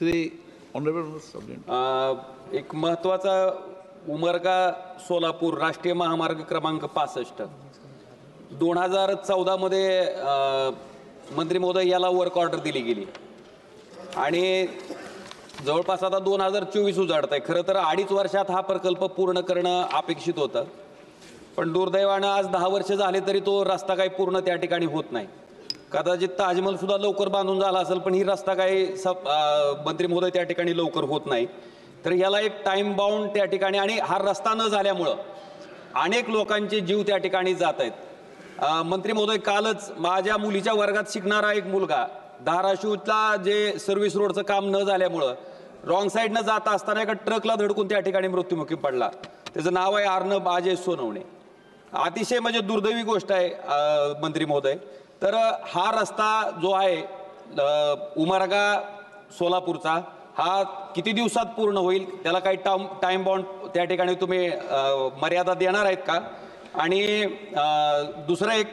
Shri honourable subject एक महत्त्वाचा उमरगा सोलापूर राष्ट्रीय महामार्ग क्रमांक 65 2014 मध्ये मंत्री महोदय याला वर्क ऑर्डर दिली गेली आणि जवळपास आता 2024 उजाडत आहे. खरं तर 2.5 वर्षात हा प्रकल्प पूर्ण करणं अपेक्षित होतं, पण दुर्दैवानं आज 10 वर्ष झाले तरी तो रस्ता काही पूर्ण त्या ठिकाणी होत नाही. कदाचित ताजमहल सुद्धा लवकर बांधून झाला असेल, पण ही रस्ता काही मंत्री महोदय त्या ठिकाणी लवकर होत नाही. तर याला एक टाइम बाउंड त्या ठिकाणी, आणि हा रस्ता न झाल्यामुळं अनेक लोकांचे जीव त्या ठिकाणी जात आहेत. मंत्री महोदय, कालच माझ्या मुलीच्या वर्गात शिकणारा एक मुलगा धाराशिवला जे सर्व्हिस रोडचं काम न झाल्यामुळं रॉंग साईडनं जात असताना एका ट्रकला धडकून त्या ठिकाणी मृत्युमुखी पडला. त्याचं नाव आहे अर्णब अजय सोनवणे. अतिशय म्हणजे दुर्दैवी गोष्ट आहे मंत्री महोदय. तर हा रस्ता जो आहे उमरगा सोलापूरचा, हा किती दिवसात पूर्ण होईल? त्याला काही टाइम बाउंड त्या ठिकाणी तुम्ही मर्यादा देणार आहेत का? आणि दुसरं एक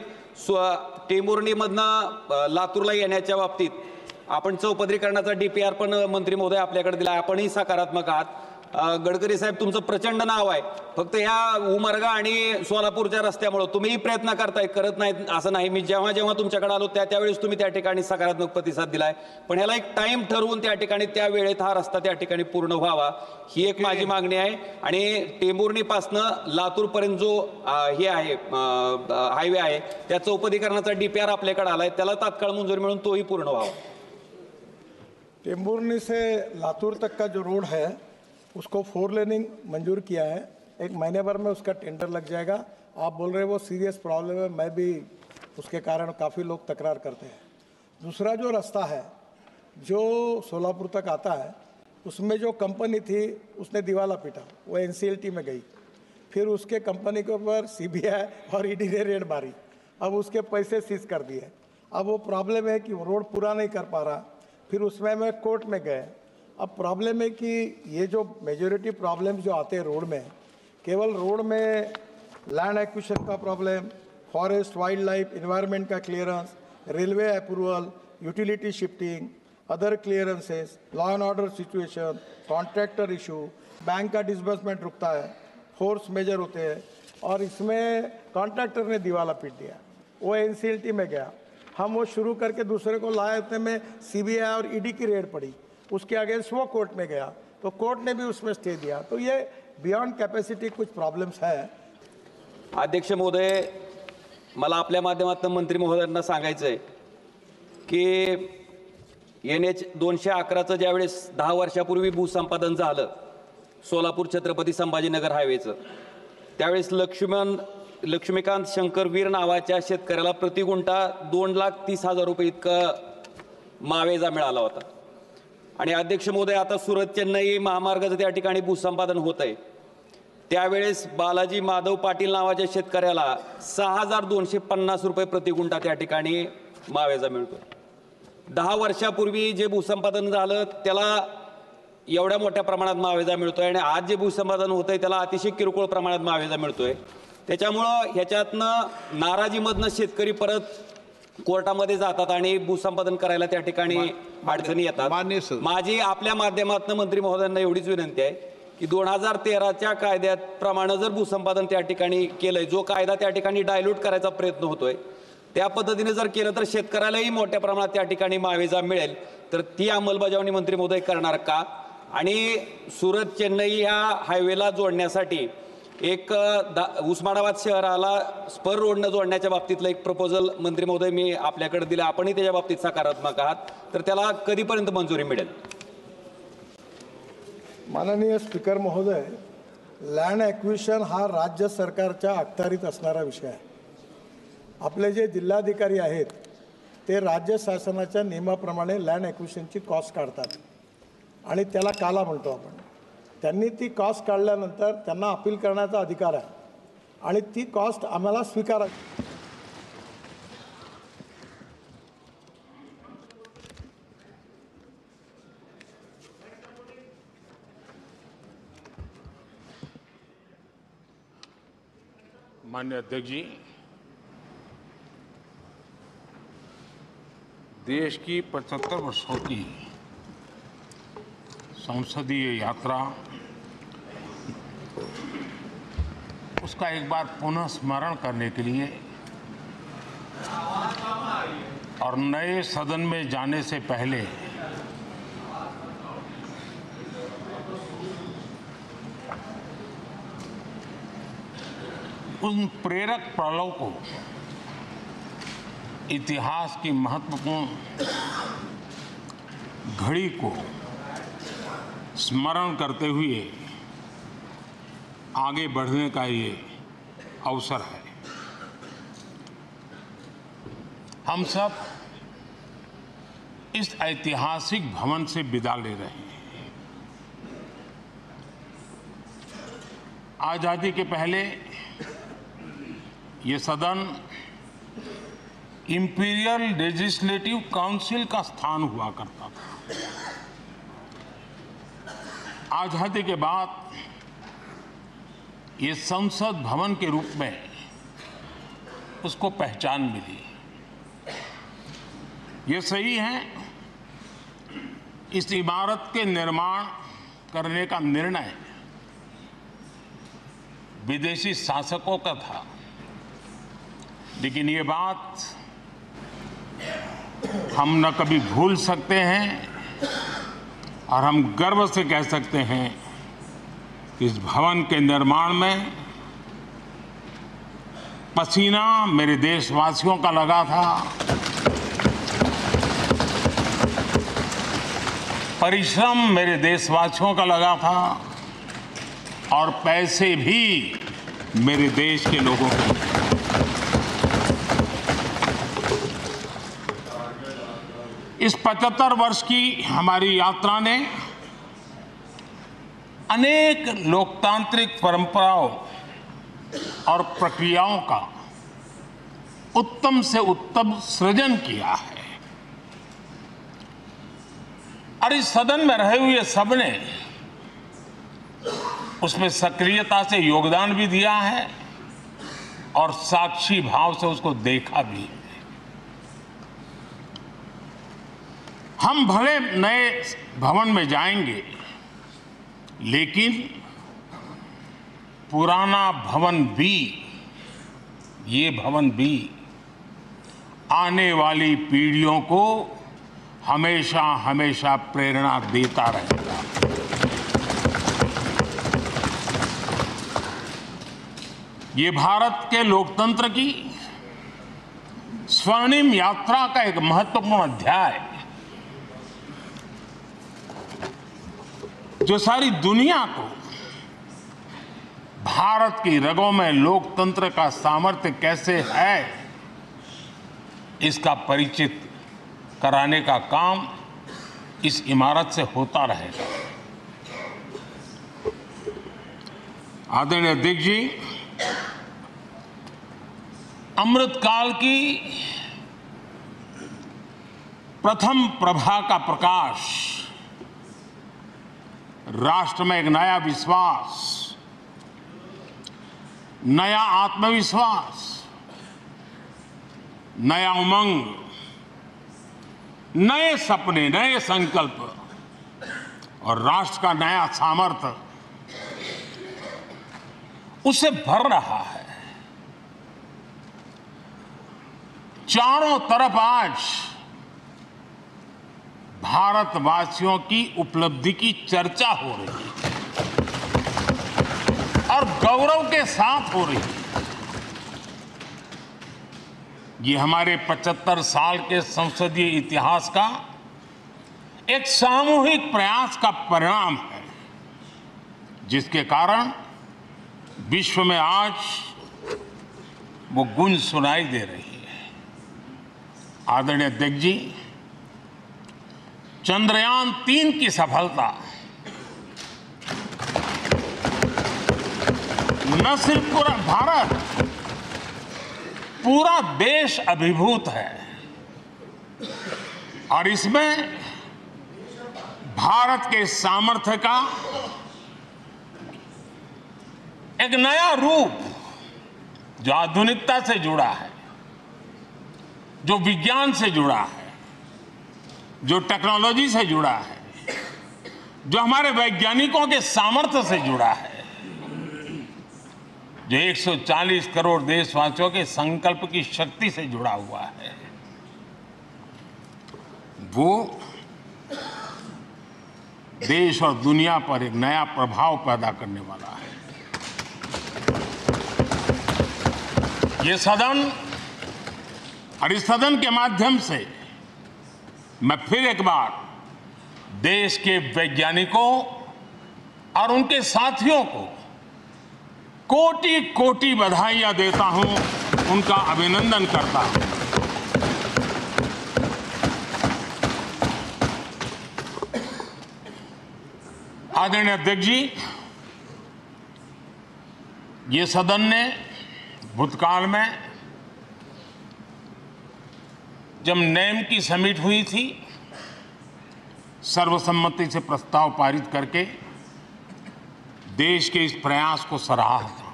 टेंभुर्णीमधनं लातूरला येण्याच्या बाबतीत आपण चौपदरीकरणाचा DPR पण मंत्री महोदय आपल्याकडे दिला. आपणही सकारात्मक आहात. गडकरी साहेब, तुमचं प्रचंड नाव आहे. फक्त ह्या उमरगा आणि सोलापूरच्या रस्त्यामुळे तुम्हीही प्रयत्न करताय, करत नाहीत असं नाही. मी जेव्हा जेव्हा तुमच्याकडे आलो त्यावेळेस तुम्ही त्या ठिकाणी सकारात्मक प्रतिसाद दिलाय, पण ह्याला एक टाइम ठरवून त्या ठिकाणी त्या वेळेत हा रस्ता त्या ठिकाणी पूर्ण व्हावा, ही एक माझी मागणी आहे. आणि टेंभुर्णीपासनं लातूरपर्यंत जो हे आहे हायवे आहे, त्या चौपदरीकरणाचा DPR आपल्याकडे आलाय, त्याला तात्काळ मंजुरी मिळून तोही पूर्ण व्हावा. टेंभुर्णी से लातूर तक का जो रोड है उसको 4 लेनिंग मंजूर किया है. 1 महीने भर में उसका टेंडर लग जाएगा. आप बोल रहे हैं वो सीरियस प्रॉब्लम है, मैं भी उसके कारण काफ़ी लोग तकरार करते हैं. दूसरा जो रास्ता है जो सोलापुर तक आता है, उसमें जो कंपनी थी उसने दिवाला पीटा, वो NCLT में गई. फिर उसके कंपनी के ऊपर CBI और ED ने रेड मारी. अब उसके पैसे सीज कर दिए. अब वो प्रॉब्लम है कि वो रोड पूरा नहीं कर पा रहा. फिर उसमें मैं कोर्ट में गए. अब प्रॉब्लम है कि ये जो मेजॉरिटी प्रॉब्लम्स जो आते हैं रोड में, केवल रोड में लैंड एक्विजिशन का problem, forest wild life environment का clearance, railway approval, utility shifting, other clearances, law and order situation, contractor issue, bank का डिसबर्समेंट रुकता है, फोर्स मेजर होते हैं, और इसमें कॉन्ट्रैक्टर ने दिवाला पीट दिया. वो NCLT में गया. हम वो शुरू करके दूसरे को लाए, उतने में CBI और ED की रेड पड़ी. उसके अगेंस्ट वो कोर्ट में गया, तो कोर्ट ने भी उसमें स्टे दिया. तो ये बियॉन्ड कैपेसिटी कुछ प्रॉब्लम्स है. अध्यक्ष महोदय, मला आपल्या माध्यमातून मंत्री महोदयांना सांगायचं आहे की NH 211चं ज्यावेळेस 10 वर्षापूर्वी भूसंपादन झालं सोलापूर छत्रपती संभाजीनगर हायवेचं, त्यावेळेस लक्ष्मीकांत शंकरवीर नावाच्या शेतकऱ्याला प्रतिगुंठा 2,30,000 रुपये इतका मावेजा मिळाला होता. आणि अध्यक्ष महोदय, आता सुरत चेन्नई महामार्गाचं त्या ठिकाणी भूसंपादन होत आहे, त्यावेळेस बालाजी माधव पाटील नावाच्या शेतकऱ्याला 6,250 रुपये प्रतिगुंठा त्या ठिकाणी मावेजा मिळतो. 10 वर्षापूर्वी जे भूसंपादन झालं त्याला एवढ्या मोठ्या प्रमाणात मावेजा मिळतोय, आणि आज जे भूसंपादन होत आहे त्याला अतिशय किरकोळ प्रमाणात मावेजा मिळतोय. त्याच्यामुळं ह्याच्यातनं नाराजीमधनं शेतकरी परत कोर्टामध्ये जातात आणि भूसंपादन करायला त्या ठिकाणी अडचणी येतात. माझी आपल्या माध्यमातून मंत्री महोदयांना एवढीच विनंती आहे की 2013च्या कायद्याप्रमाणे जर भूसंपादन त्या ठिकाणी केलंय, जो कायदा त्या ठिकाणी डायल्यूट करायचा प्रयत्न होतोय, त्या पद्धतीने जर केलं तर शेतकऱ्यालाही मोठ्या प्रमाणात त्या ठिकाणी मावेजा मिळेल. तर ती अंमलबजावणी मंत्री महोदय करणार का? आणि सुरत चेन्नई ह्या हायवेला जोडण्यासाठी एक उस्मानाबाद शहराला स्पर रोडनं जोडण्याच्या बाबतीतलं एक प्रपोजल मंत्री महोदय मी आपल्याकडे दिलं. आपणही त्याच्या बाबतीत सकारात्मक आहात, तर त्याला कधीपर्यंत मंजुरी मिळेल? माननीय स्पीकर महोदय, लँड ॲक्विजिशन हा राज्य सरकारच्या अखत्यारीत असणारा विषय आहे. आपले जे जिल्हाधिकारी आहेत ते राज्य शासनाच्या नियमाप्रमाणे लँड ॲक्विजिशनची कॉस्ट काढतात आणि त्याला काला म्हणतो आपण. त्यांनी ती कॉस्ट काढल्यानंतर त्यांना अपील करण्याचा अधिकार आहे आणि ती कॉस्ट आम्हाला स्वीकारायची. माननीय अध्यक्ष जी, देश की 75 वर्षों की संसदीय यात्रा उसका एक बार पुनः स्मरण करने के लिए और नए सदन में जाने से पहले उन प्रेरक पड़ाव को, इतिहास की महत्वपूर्ण घड़ी को स्मरण करते हुए आगे बढ़ने का ये अवसर है। हम सब इस ऐतिहासिक भवन से विदा ले रहे हैं। आजादी के पहले ये सदन इंपीरियल लेजिस्लेटिव काउंसिल का स्थान हुआ करता था। आजादी के बाद ये संसद भवन के रूप में उसको पहचान मिली। ये सही है, इस इमारत के निर्माण करने का निर्णय विदेशी शासकों का था, लेकिन ये बात हम न कभी भूल सकते हैं और हम गर्व से कह सकते हैं कि इस भवन के निर्माण में पसीना मेरे देशवासियों का लगा था, परिश्रम मेरे देशवासियों का लगा था और पैसे भी मेरे देश के लोगों के। इस 75 वर्ष की हमारी यात्रा ने अनेक लोकतांत्रिक परंपराओं और प्रक्रियाओं का उत्तम से उत्तम सृजन किया है और इस सदन में रहे हुए सबने उसमें सक्रियता से योगदान भी दिया है और साक्षी भाव से उसको देखा भी है। हम भले नए भवन में जाएंगे, लेकिन पुराना भवन भी, ये भवन भी आने वाली पीढ़ियों को हमेशा हमेशा प्रेरणा देता रहेगा। ये भारत के लोकतंत्र की स्वर्णिम यात्रा का एक महत्वपूर्ण अध्याय, जो सारी दुनिया को भारत की रगों में लोकतंत्र का सामर्थ्य कैसे है, इसका परिचित कराने का काम इस इमारत से होता रहेगा। आदरणीय अध्यक्ष जी, अमृतकाल की प्रथम प्रभा का प्रकाश राष्ट्र में एक नया विश्वास, नया आत्मविश्वास, नया उमंग, नए सपने, नए संकल्प और राष्ट्र का नया सामर्थ्य उसे भर रहा है। चारों तरफ आज भारतवासियों की उपलब्धि की चर्चा हो रही है और गौरव के साथ हो रही है। ये हमारे 75 साल के संसदीय इतिहास का एक सामूहिक प्रयास का परिणाम है, जिसके कारण विश्व में आज वो गूंज सुनाई दे रही है। आदरणीय अध्यक्ष जी, चंद्रयान 3 की सफलता न सिर्फ पूरा भारत, पूरा देश अभिभूत है और इसमें भारत के सामर्थ्य का एक नया रूप, जो आधुनिकता से जुड़ा है, जो विज्ञान से जुड़ा है, जो टेक्नोलॉजी से जुड़ा है, जो हमारे वैज्ञानिकों के सामर्थ्य से जुड़ा है, जो 140 करोड़ देशवासियों के संकल्प की शक्ति से जुड़ा हुआ है, वो देश और दुनिया पर एक नया प्रभाव पैदा करने वाला है। ये सदन और इस सदन के माध्यम से मैं फिर एक बार देश के वैज्ञानिकों और उनके साथियों को कोटि कोटि बधाइयां देता हूं, उनका अभिनंदन करता हूं। आदरणीय अध्यक्ष जी, ये सदन ने भूतकाल में जब नेम की समिट हुई थी, सर्वसम्मति से प्रस्ताव पारित करके देश के इस प्रयास को सराहा था।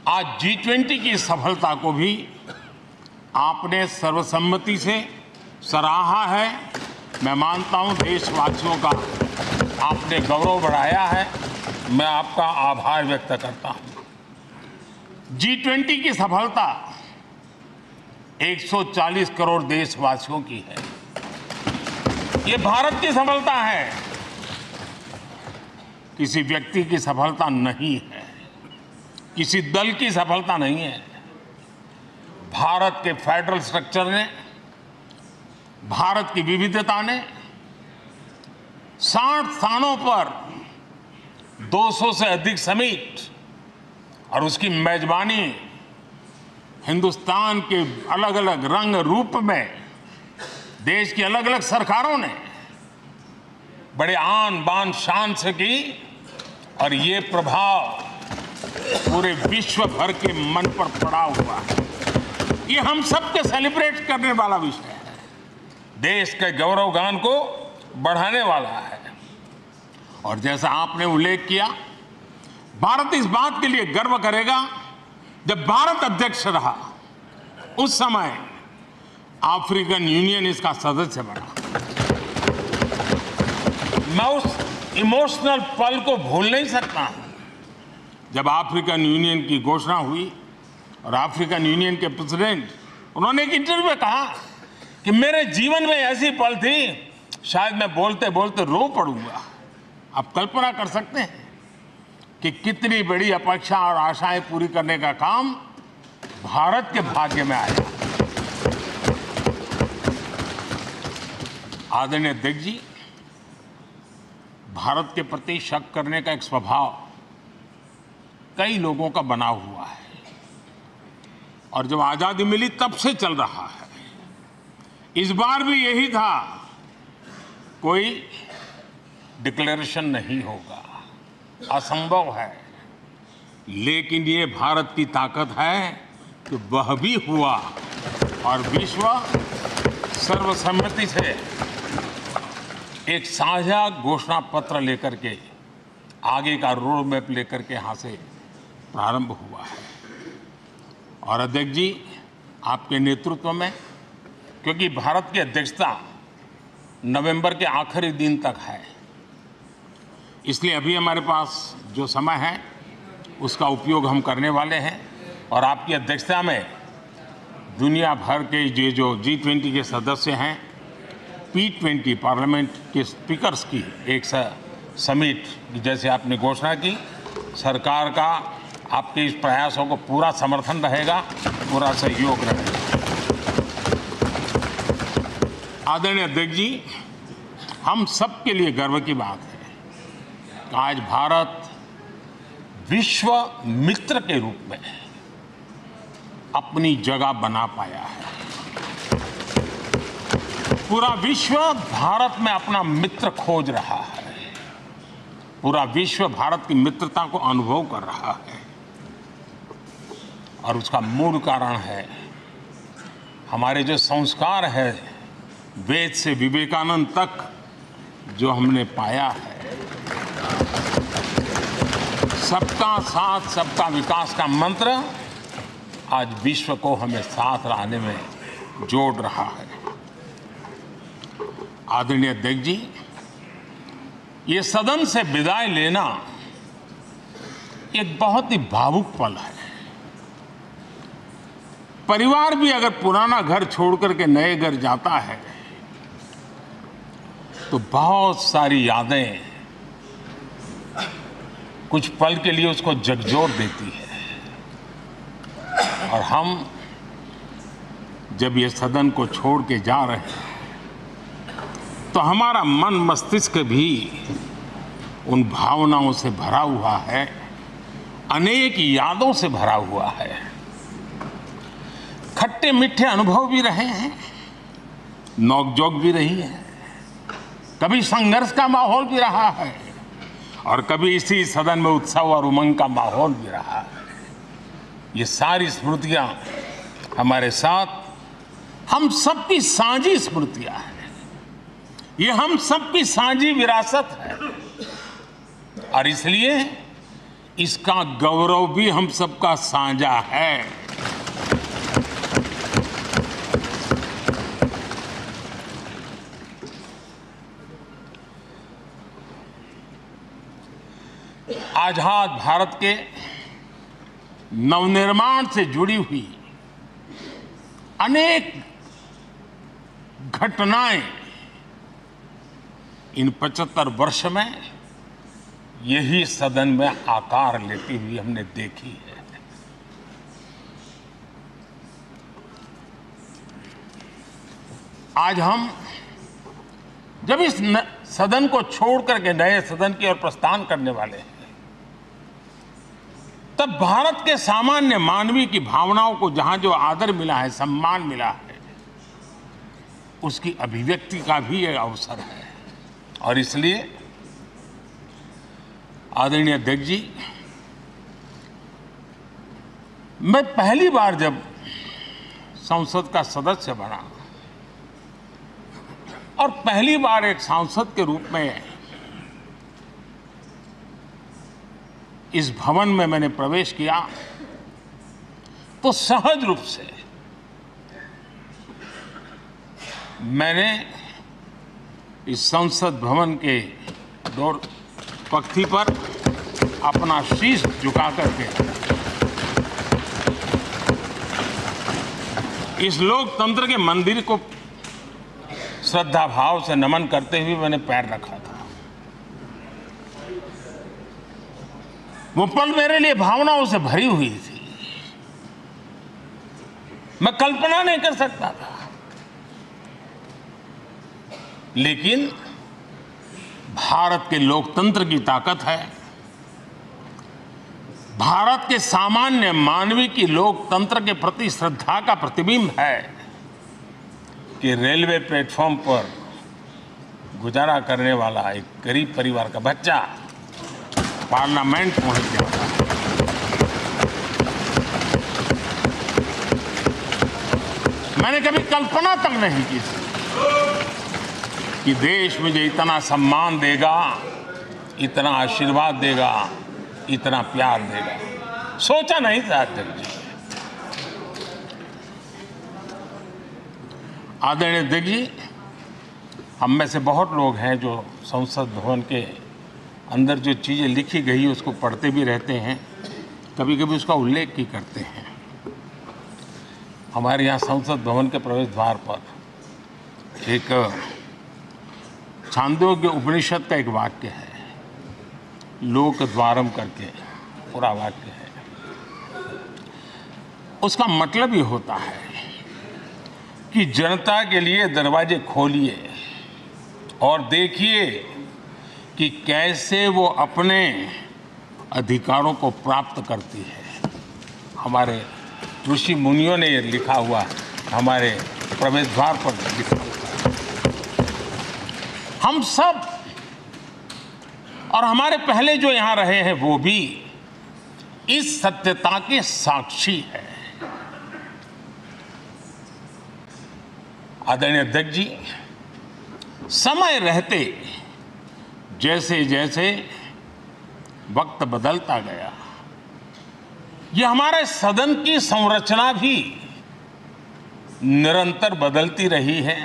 आज G20 की सफलता को भी आपने सर्वसम्मति से सराहा है। मैं मानता हूं देशवासियों का आपने गौरव बढ़ाया है। मैं आपका आभार व्यक्त करता हूं। G20 की सफलता 140 करोड़ देशवासियों की है। ये भारत की सफलता है, किसी व्यक्ति की सफलता नहीं है, किसी दल की सफलता नहीं है। भारत के फेडरल स्ट्रक्चर ने, भारत की विविधता ने 60 स्थानों पर 200 से अधिक समिट और उसकी मेजबानी हिंदुस्तान के अलग अलग रंग रूप में देश की अलग अलग सरकारों ने बड़े आन बान शान से की, और ये प्रभाव पूरे विश्व भर के मन पर पड़ा हुआ है। ये हम सबके सेलिब्रेट करने वाला विषय है, देश के गौरवगान को बढ़ाने वाला है। और जैसा आपने उल्लेख किया, भारत इस बात के लिए गर्व करेगा, जब भारत अध्यक्ष रहा उस समय अफ्रीकन यूनियन इसका सदस्य बना। मैं उस इमोशनल पल को भूल नहीं सकता हूं, जब अफ्रीकन यूनियन की घोषणा हुई और अफ्रीकन यूनियन के प्रेसिडेंट, उन्होंने एक इंटरव्यू में कहा कि मेरे जीवन में ऐसी पल थी, शायद मैं बोलते बोलते रो पड़ूंगा। आप कल्पना कर सकते हैं कि कितनी बड़ी अपेक्षा और आशाएं पूरी करने का काम भारत के भाग्य में आया। आदरणीय अध्यक्ष जी, भारत के प्रति शक करने का एक स्वभाव कई लोगों का बना हुआ है, और जब आजादी मिली तब से चल रहा है। इस बार भी यही था, कोई डिक्लेरेशन नहीं होगा, असंभव है। लेकिन ये भारत की ताकत है कि वह भी हुआ, और विश्व सर्वसम्मति से एक साझा घोषणा पत्र लेकर के आगे का रोड मैप लेकर के यहाँ से प्रारंभ हुआ है। और अध्यक्ष जी, आपके नेतृत्व में, क्योंकि भारत की अध्यक्षता नवंबर के आखिरी दिन तक है, इसलिए अभी हमारे पास जो समय है उसका उपयोग हम करने वाले हैं। और आपकी अध्यक्षता में दुनिया भर के ये जो G20 के सदस्य हैं, P20 पार्लियामेंट के स्पीकर्स की एक समिट, जैसे आपने घोषणा की, सरकार का आपके इस प्रयासों को पूरा समर्थन रहेगा, पूरा सहयोग रहेगा। आदरणीय अध्यक्ष जी, हम सबके लिए गर्व की बात है कि आज भारत विश्व मित्र के रूप में अपनी जगह बना पाया है। पूरा विश्व भारत में अपना मित्र खोज रहा है, पूरा विश्व भारत की मित्रता को अनुभव कर रहा है। और उसका मूल कारण है हमारे जो संस्कार है, वेद से विवेकानंद तक जो हमने पाया है। सबका साथ सबका विकास का मंत्र आज विश्व को हमें साथ लाने में जोड़ रहा है। आदरणीय अध्यक्ष जी, ये सदन से विदाई लेना एक बहुत ही भावुक पल है। परिवार भी अगर पुराना घर छोड़ करके नए घर जाता है तो बहुत सारी यादें कुछ पल के लिए उसको झकझोर देती है। और हम जब ये सदन को छोड़ के जा रहे हैं तो हमारा मन मस्तिष्क भी उन भावनाओं से भरा हुआ है, अनेक यादों से भरा हुआ है। खट्टे मीठे अनुभव भी रहे हैं, नोकझोंक भी रही है, कभी संघर्ष का माहौल भी रहा है और कभी इसी सदन में उत्सव और उमंग का माहौल भी रहा है। ये सारी स्मृतियां हमारे साथ हम सबकी साझी स्मृतियां हैं, ये हम सबकी साझी विरासत है और इसलिए इसका गौरव भी हम सबका साझा है। आजाद भारत के नवनिर्माण से जुड़ी हुई अनेक घटनाएं इन 75 वर्ष में यही सदन में आकार लेती हुई हमने देखी है। आज हम जब इस सदन को छोड़ करके नए सदन की ओर प्रस्थान करने वाले हैं तब भारत के सामान्य मानवीय की भावनाओं को जहां जो आदर मिला है, सम्मान मिला है, उसकी अभिव्यक्ति का भी एक अवसर है। और इसलिए आदरणीय अध्यक्ष जी, मैं पहली बार जब संसद का सदस्य बना और पहली बार एक सांसद के रूप में इस भवन में मैंने प्रवेश किया तो सहज रूप से मैंने इस संसद भवन के डोर पक्ति पर अपना शीश झुका करके इस लोकतंत्र के मंदिर को श्रद्धा भाव से नमन करते हुए मैंने पैर रखा था। वो पल मेरे लिए भावनाओं से भरी हुई थी, मैं कल्पना नहीं कर सकता था। लेकिन भारत के लोकतंत्र की ताकत है, भारत के सामान्य मानवीय की लोकतंत्र के प्रति श्रद्धा का प्रतिबिंब है कि रेलवे प्लेटफॉर्म पर गुजारा करने वाला एक गरीब परिवार का बच्चा पार्लियामेंट पहुंच गया। मैंने कभी कल्पना तक नहीं की कि देश मुझे इतना सम्मान देगा, इतना आशीर्वाद देगा, इतना प्यार देगा। सोचा नहीं था अध्यक्ष जी। आदरणीय अध्यक्ष जी, हम में से बहुत लोग हैं जो संसद भवन के अंदर जो चीज़ें लिखी गई उसको पढ़ते भी रहते हैं, कभी कभी उसका उल्लेख भी करते हैं। हमारे यहाँ संसद भवन के प्रवेश द्वार पर एक छांदोग्य उपनिषद का एक वाक्य है, लोक द्वारम करके पूरा वाक्य है। उसका मतलब ये होता है कि जनता के लिए दरवाजे खोलिए और देखिए कि कैसे वो अपने अधिकारों को प्राप्त करती है। हमारे ऋषि मुनियों ने ये लिखा हुआ है, हमारे प्रवेश द्वार पर लिखा हुआ है। हम सब और हमारे पहले जो यहाँ रहे हैं वो भी इस सत्यता के साक्षी है। आदरणीय अध्यक्ष जी, समय रहते जैसे जैसे वक्त बदलता गया, ये हमारे सदन की संरचना भी निरंतर बदलती रही है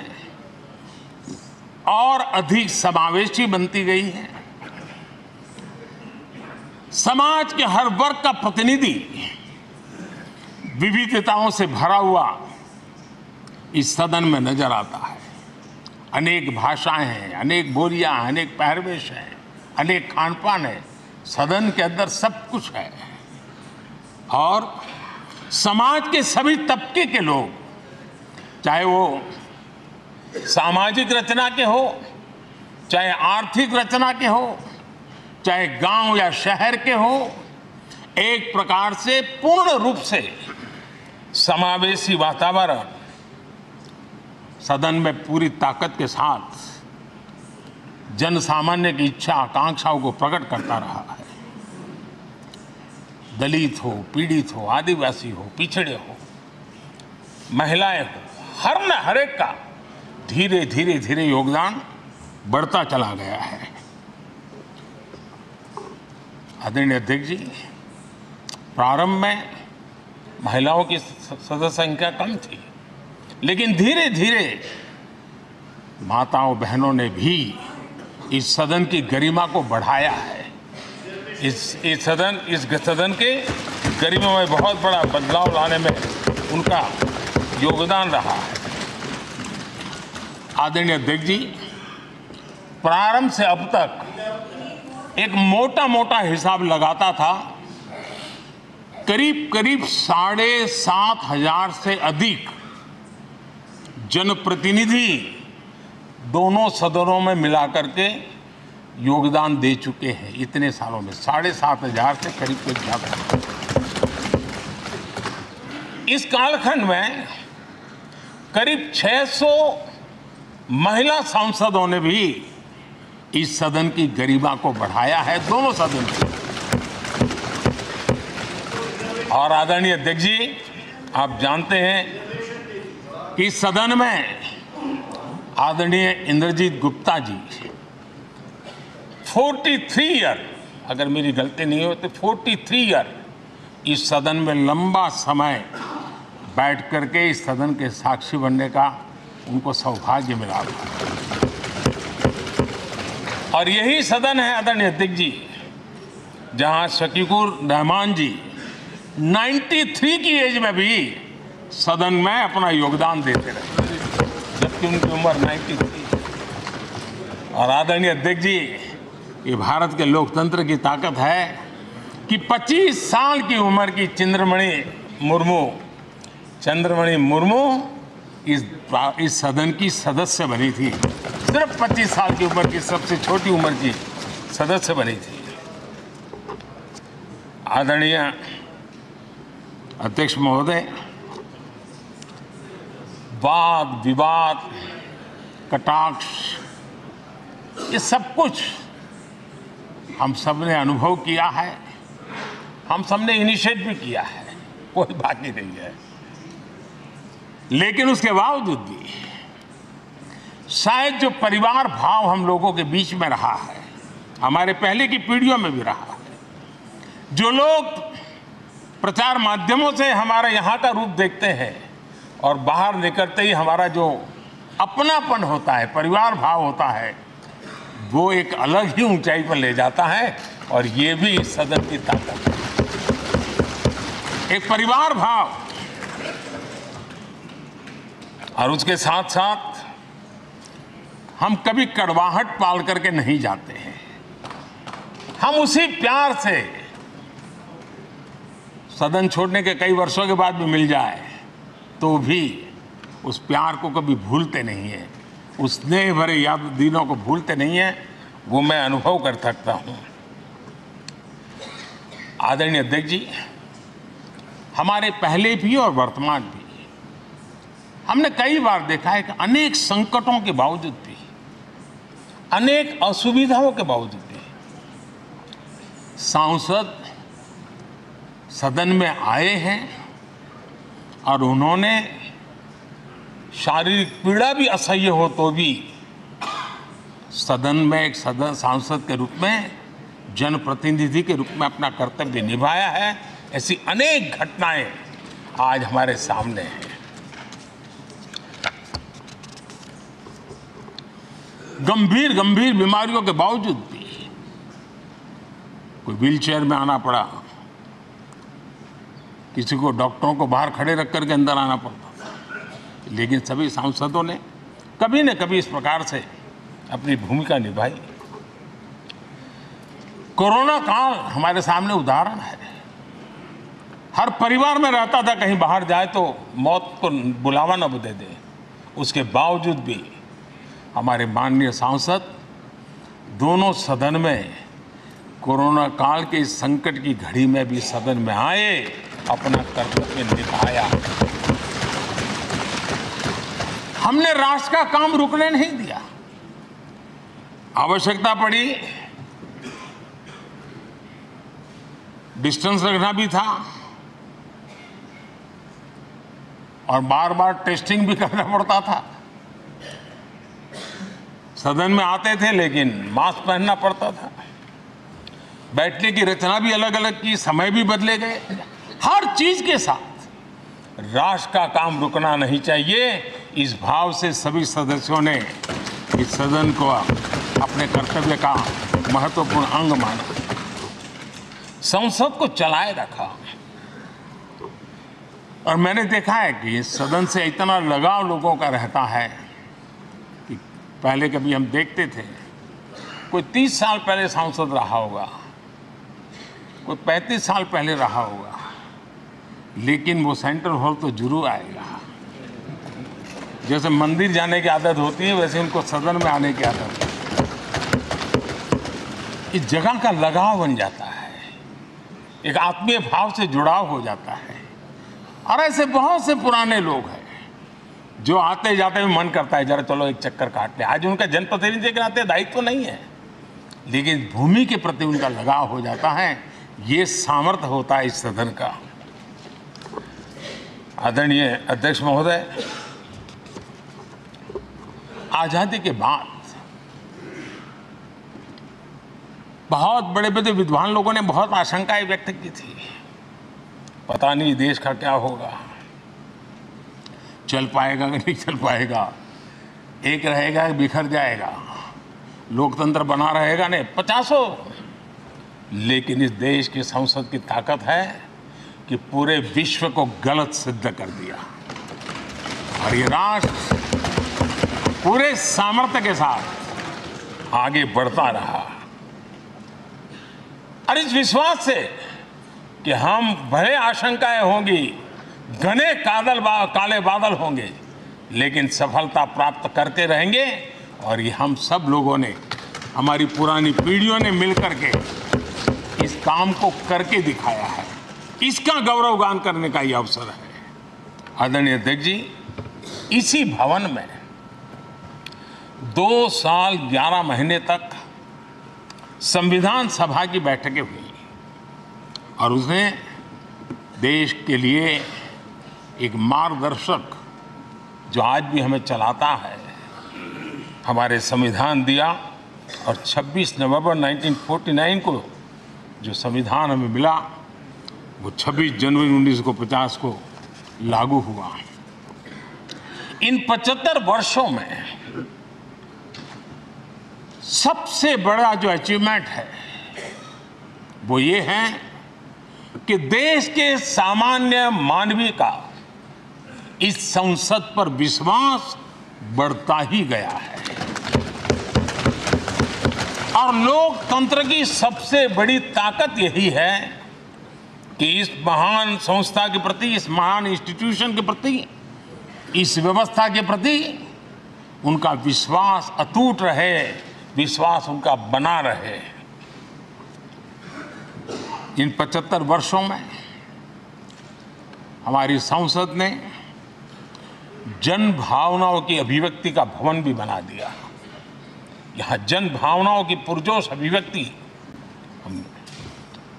और अधिक समावेशी बनती गई है। समाज के हर वर्ग का प्रतिनिधि विविधताओं से भरा हुआ इस सदन में नजर आता है। अनेक भाषाएं हैं, अनेक बोलियां हैं, अनेक पहरवेश हैं, अनेक खान पान है। सदन के अंदर सब कुछ है और समाज के सभी तबके के लोग, चाहे वो सामाजिक रचना के हो, चाहे आर्थिक रचना के हो, चाहे गांव या शहर के हो, एक प्रकार से पूर्ण रूप से समावेशी वातावरण सदन में पूरी ताकत के साथ जन सामान्य की इच्छा आकांक्षाओं को प्रकट करता रहा है। दलित हो, पीड़ित हो, आदिवासी हो, पिछड़े हो, महिलाएं हो, हर एक का धीरे धीरे धीरे योगदान बढ़ता चला गया है। आदरणीय अध्यक्ष जी, प्रारंभ में महिलाओं की सदस्य संख्या कम थी, लेकिन धीरे धीरे माताओं बहनों ने भी इस सदन की गरिमा को बढ़ाया है। इस सदन के गरिमा में बहुत बड़ा बदलाव लाने में उनका योगदान रहा है। आदरणीय अध्यक्ष जी, प्रारंभ से अब तक एक मोटा हिसाब लगाता था, करीब 7,500 से अधिक जनप्रतिनिधि दोनों सदनों में मिलाकर के योगदान दे चुके हैं। इतने सालों में 7,500 से करीब ज्यादा। इस कालखंड में करीब 600 महिला सांसदों ने भी इस सदन की गरिमा को बढ़ाया है, दोनों सदन की। और आदरणीय अध्यक्ष जी, आप जानते हैं कि सदन में आदरणीय इंद्रजीत गुप्ता जी 43 ईयर, अगर मेरी गलती नहीं हो तो 43 ईयर इस सदन में लंबा समय बैठ करके इस सदन के साक्षी बनने का उनको सौभाग्य मिला। और यही सदन है आदरणीय अध्यक्ष जी, जहां शकीकुर रहमान जी 93 की एज में भी सदन में अपना योगदान देते रहे, जबकि उनकी उम्र 93। और आदरणीय अध्यक्ष जी, ये भारत के लोकतंत्र की ताकत है कि 25 साल की उम्र की चंद्रमणि मुर्मू इस सदन की सदस्य बनी थी। सिर्फ 25 साल की उम्र की, सबसे छोटी उम्र की सदस्य बनी थी। आदरणीय अध्यक्ष महोदय, वाद विवाद, कटाक्ष, ये सब कुछ हम सब ने अनुभव किया है, हम सब ने इनिशिएट भी किया है, कोई बाकी नहीं है। लेकिन उसके बावजूद भी शायद जो परिवार भाव हम लोगों के बीच में रहा है, हमारे पहले की पीढ़ियों में भी रहा है, जो लोग प्रचार माध्यमों से हमारे यहाँ का रूप देखते हैं और बाहर निकलते ही हमारा जो अपनापन होता है, परिवार भाव होता है, वो एक अलग ही ऊंचाई पर ले जाता है। और ये भी इस सदन की ताकत है, एक परिवार भाव। और उसके साथ साथ हम कभी कड़वाहट पाल करके नहीं जाते हैं। हम उसी प्यार से सदन छोड़ने के कई वर्षों के बाद भी मिल जाए तो भी उस प्यार को कभी भूलते नहीं है, उस स्नेह भरे याद दिनों को भूलते नहीं है। वो मैं अनुभव कर सकता हूं। आदरणीय अध्यक्ष जी, हमारे पहले भी और वर्तमान भी हमने कई बार देखा है कि अनेक संकटों के बावजूद भी, अनेक असुविधाओं के बावजूद भी सांसद सदन में आए हैं और उन्होंने शारीरिक पीड़ा भी असह्य हो तो भी सदन में एक सांसद के रूप में, जनप्रतिनिधि के रूप में अपना कर्तव्य निभाया है। ऐसी अनेक घटनाएं आज हमारे सामने हैं। गंभीर बीमारियों के बावजूद भी कोई व्हीलचेयर में आना पड़ा, किसी को डॉक्टरों को बाहर खड़े रख करके अंदर आना पड़ता था। लेकिन सभी सांसदों ने कभी न कभी इस प्रकार से अपनी भूमिका निभाई। कोरोना काल हमारे सामने उदाहरण है। हर परिवार में रहता था कहीं बाहर जाए तो मौत को बुलावा न दे दे। उसके बावजूद भी हमारे माननीय सांसद दोनों सदन में कोरोना काल के इस संकट की घड़ी में भी सदन में आए, अपना कर्तव्य निभाया। हमने राष्ट्र का काम रुकने नहीं दिया। आवश्यकता पड़ी, डिस्टेंस रखना भी था और बार बार टेस्टिंग भी करना पड़ता था। सदन में आते थे लेकिन मास्क पहनना पड़ता था। बैठने की रचना भी अलग अलग की, समय भी बदले गए। हर चीज के साथ राष्ट्र का काम रुकना नहीं चाहिए, इस भाव से सभी सदस्यों ने इस सदन को अपने कर्तव्य का महत्वपूर्ण अंग माना, संसद को चलाए रखा। और मैंने देखा है कि इस सदन से इतना लगाव लोगों का रहता है कि पहले कभी हम देखते थे कोई 30 साल पहले सांसद रहा होगा, कोई 35 साल पहले रहा होगा, लेकिन वो सेंट्रल हॉल तो जरूर आएगा। जैसे मंदिर जाने की आदत होती है वैसे उनको सदन में आने की आदत है। इस जगह का लगाव बन जाता है, एक आत्मीय भाव से जुड़ाव हो जाता है। और ऐसे बहुत से पुराने लोग हैं जो आते जाते में मन करता है जरा चलो एक चक्कर काट ले। आज उनका जनप्रतिनिधि के नाते दायित्व नहीं है, लेकिन भूमि के प्रति उनका लगाव हो जाता है। ये सामर्थ्य होता है इस सदन का। आदरणीय अध्यक्ष महोदय, आजादी के बाद बहुत बड़े बड़े विद्वान लोगों ने बहुत आशंकाएं व्यक्त की थी। पता नहीं देश का क्या होगा, चल पाएगा कि नहीं चल पाएगा, एक रहेगा कि बिखर जाएगा, लोकतंत्र बना रहेगा नहीं, 50। लेकिन इस देश की संसद की ताकत है कि पूरे विश्व को गलत सिद्ध कर दिया और ये राष्ट्र पूरे सामर्थ्य के साथ आगे बढ़ता रहा। और इस विश्वास से कि हम भले आशंकाएं होंगी, घने काले बादल होंगे, लेकिन सफलता प्राप्त करते रहेंगे। और ये हम सब लोगों ने, हमारी पुरानी पीढ़ियों ने मिलकर के इस काम को करके दिखाया है। इसका गौरवगान करने का ये अवसर है। आदरणीय अध्यक्ष जी, इसी भवन में 2 साल 11 महीने तक संविधान सभा की बैठकें हुई और उसने देश के लिए एक मार्गदर्शक जो आज भी हमें चलाता है, हमारे संविधान दिया। और 26 नवंबर 1949 को जो संविधान हमें मिला वो 26 जनवरी 1950 को लागू हुआ। इन 75 वर्षों में सबसे बड़ा जो अचीवमेंट है वो ये है कि देश के सामान्य मानवी का इस संसद पर विश्वास बढ़ता ही गया है। और लोकतंत्र की सबसे बड़ी ताकत यही है कि इस महान संस्था के प्रति, इस महान इंस्टीट्यूशन के प्रति, इस व्यवस्था के प्रति उनका विश्वास अटूट रहे, विश्वास उनका बना रहे। इन 75 वर्षों में हमारी संसद ने जन भावनाओं की अभिव्यक्ति का भवन भी बना दिया। यहाँ जन भावनाओं की पुरजोश अभिव्यक्ति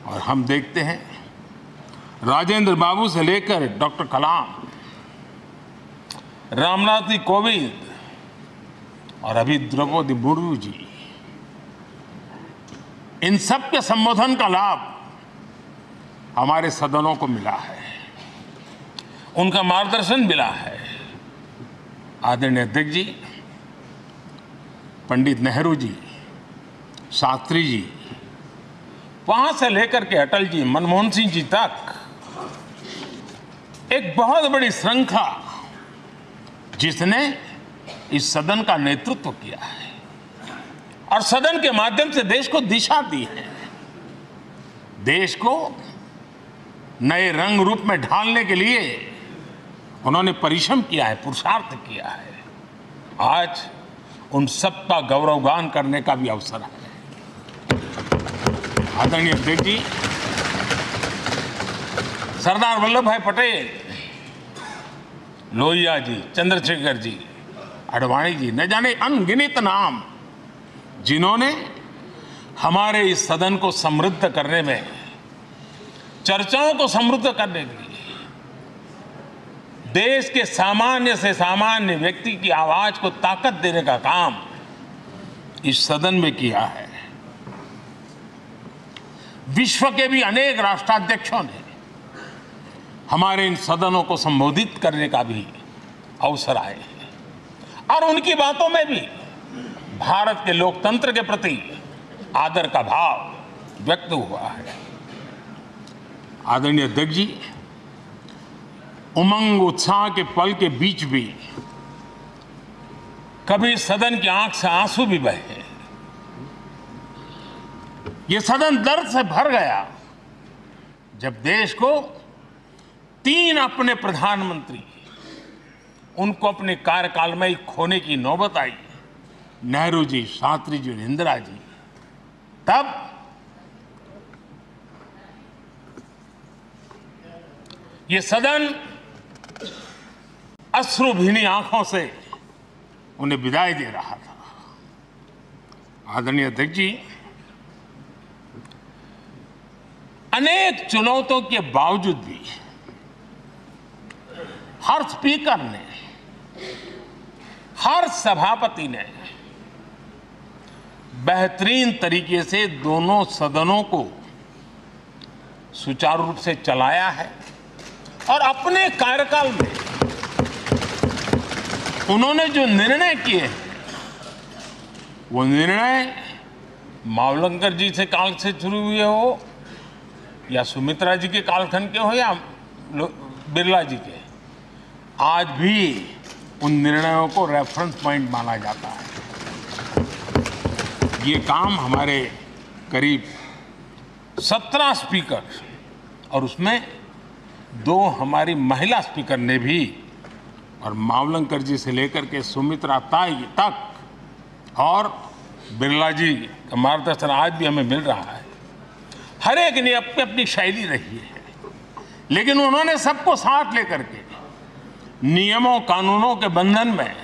और हम देखते हैं राजेंद्र बाबू से लेकर डॉक्टर कलाम, रामनाथ जी कोविंद और अभी द्रौपदी मुर्मू जी, इन सब के संबोधन का लाभ हमारे सदनों को मिला है, उनका मार्गदर्शन मिला है। आदरणीय अध्यक्ष जी, पंडित नेहरू जी, शास्त्री जी, वहां से लेकर के अटल जी, मनमोहन सिंह जी तक एक बहुत बड़ी श्रृंखला जिसने इस सदन का नेतृत्व किया है और सदन के माध्यम से देश को दिशा दी है, देश को नए रंग रूप में ढालने के लिए उन्होंने परिश्रम किया है, पुरुषार्थ किया है। आज उन सबका गौरवगान करने का भी अवसर है। आदरणीय अध्यक्ष जी, सरदार वल्लभ भाई पटेल, लोहिया जी, चंद्रशेखर जी, आडवाणी जी, न जाने अनगिनत नाम जिन्होंने हमारे इस सदन को समृद्ध करने में, चर्चाओं को समृद्ध करने के लिए, देश के सामान्य से सामान्य व्यक्ति की आवाज को ताकत देने का काम इस सदन में किया है। विश्व के भी अनेक राष्ट्राध्यक्षों ने हमारे इन सदनों को संबोधित करने का भी अवसर आए हैं और उनकी बातों में भी भारत के लोकतंत्र के प्रति आदर का भाव व्यक्त हुआ है। आदरणीय अध्यक्ष जी, उमंग उत्साह के पल के बीच भी कभी सदन की आंख से आंसू भी बहे। ये सदन दर्द से भर गया जब देश को 3 अपने प्रधानमंत्री उनको अपने कार्यकाल में ही खोने की नौबत आई, नेहरू जी, शास्त्री जी और इंदिरा जी। तब ये सदन अश्रु भीनी आंखों से उन्हें विदाई दे रहा था। आदरणीय अध्यक्ष जी, अनेक चुनौतियों के बावजूद भी हर स्पीकर ने, हर सभापति ने बेहतरीन तरीके से दोनों सदनों को सुचारू रूप से चलाया है और अपने कार्यकाल में उन्होंने जो निर्णय किए वो निर्णय मावलंकर जी से काल से शुरू हुए हो या सुमित्रा जी के कालखंड के हो या बिरला जी के, आज भी उन निर्णयों को रेफरेंस पॉइंट माना जाता है। ये काम हमारे करीब 17 स्पीकर और उसमें 2 हमारी महिला स्पीकर ने भी, और मावलंकर जी से लेकर के सुमित्रा ताई तक और बिरला जी का मार्गदर्शन आज भी हमें मिल रहा है। हर एक ने अपनी अपनी शैली रही है, लेकिन उन्होंने सबको साथ लेकर के नियमों कानूनों के बंधन में